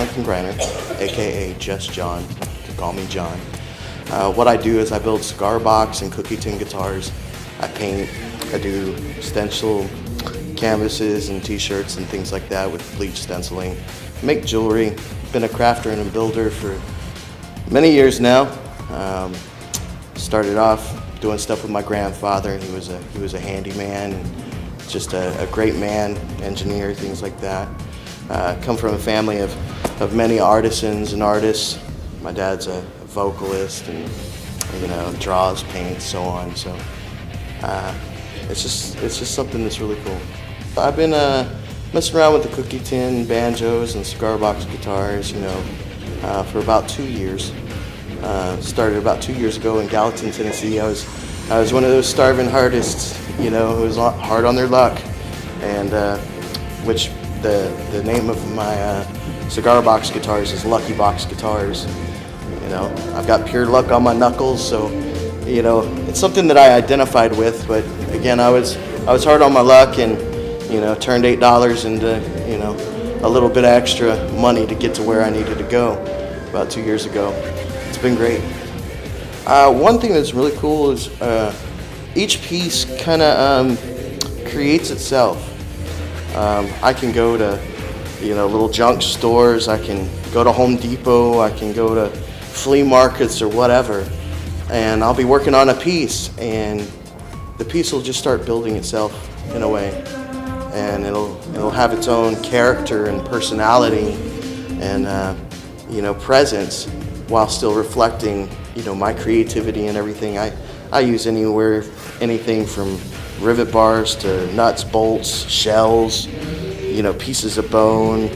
American grinder, aka just John. You can call me John. What I do is I build cigar box and cookie tin guitars. I paint, I do stencil canvases and t-shirts and things like that with bleach stenciling. Make jewelry. Been a crafter and a builder for many years now. Started off doing stuff with my grandfather. He was a handyman, and just a great man, engineer, things like that. Come from a family of many artisans and artists. My dad's a vocalist and draws, paints, so on. So it's just something that's really cool. I've been messing around with the cookie tin banjos and cigar box guitars, for about 2 years. Started about 2 years ago in Gallatin, Tennessee. I was one of those starving artists, who was hard on their luck, and which the name of my cigar box guitars is Lucky Box Guitars. I've got pure luck on my knuckles, so it's something that I identified with. But again, I was hard on my luck, and turned $8 into a little bit extra money to get to where I needed to go about 2 years ago. It's been great. One thing that's really cool is each piece kind of creates itself. I can go to little junk stores, I can go to Home Depot, I can go to flea markets or whatever, and I'll be working on a piece, and the piece will just start building itself in a way, and it'll have its own character and personality and presence, while still reflecting my creativity and everything. I use anything from rivet bars to nuts, bolts, shells, pieces of bone,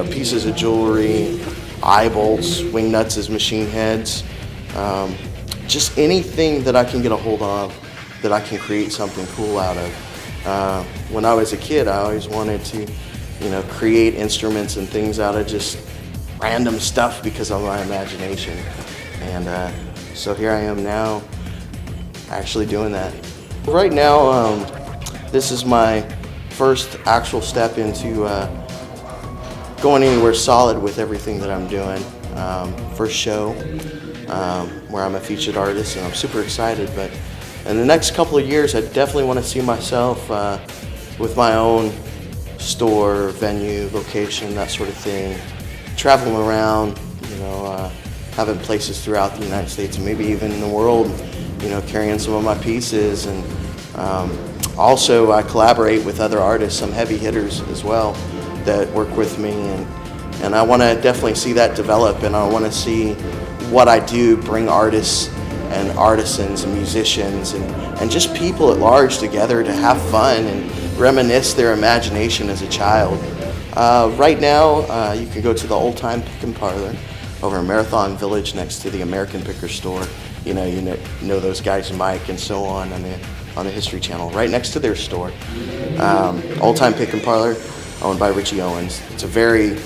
pieces of jewelry, eye bolts, wing nuts as machine heads, just anything that I can get a hold of that I can create something cool out of. When I was a kid, I always wanted to, create instruments and things out of just random stuff because of my imagination. And so here I am now, actually doing that. Right now, this is my first actual step into going anywhere solid with everything that I'm doing. First show where I'm a featured artist, and I'm super excited. But in the next couple of years, I definitely want to see myself with my own store, venue, location, that sort of thing. Traveling around, having places throughout the United States and maybe even in the world, carrying some of my pieces. And also I collaborate with other artists, some heavy hitters as well, that work with me, and I want to definitely see that develop, and I want to see what I do bring artists and artisans and musicians and just people at large together to have fun and reminisce their imagination as a child. Right now, you can go to the Old Time Pick and Parlor over in Marathon Village next to the American Picker store. You know those guys, Mike and so on the History Channel, right next to their store. Old Time Pick and Parlor, owned by Richie Owens. It's a very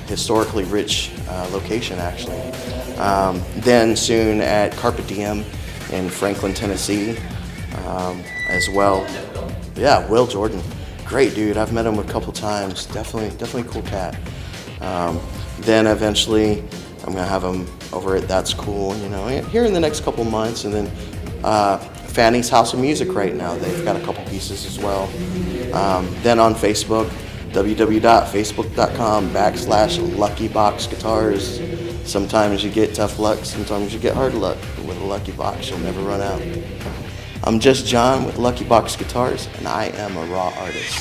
historically rich location, actually. Then soon at Carpe Diem in Franklin, Tennessee, as well. Yeah, Will Jordan. Great dude. I've met him a couple times. Definitely cool cat. Then eventually, I'm gonna have him over at That's Cool, here in the next couple months. And then Fanny's House of Music right now. They've got a couple pieces as well. Then on Facebook, www.facebook.com/LuckyBoxGuitars. Sometimes you get tough luck, sometimes you get hard luck, but with a Lucky Box, you'll never run out. I'm just John with Lucky Box Guitars, and I am a raw artist.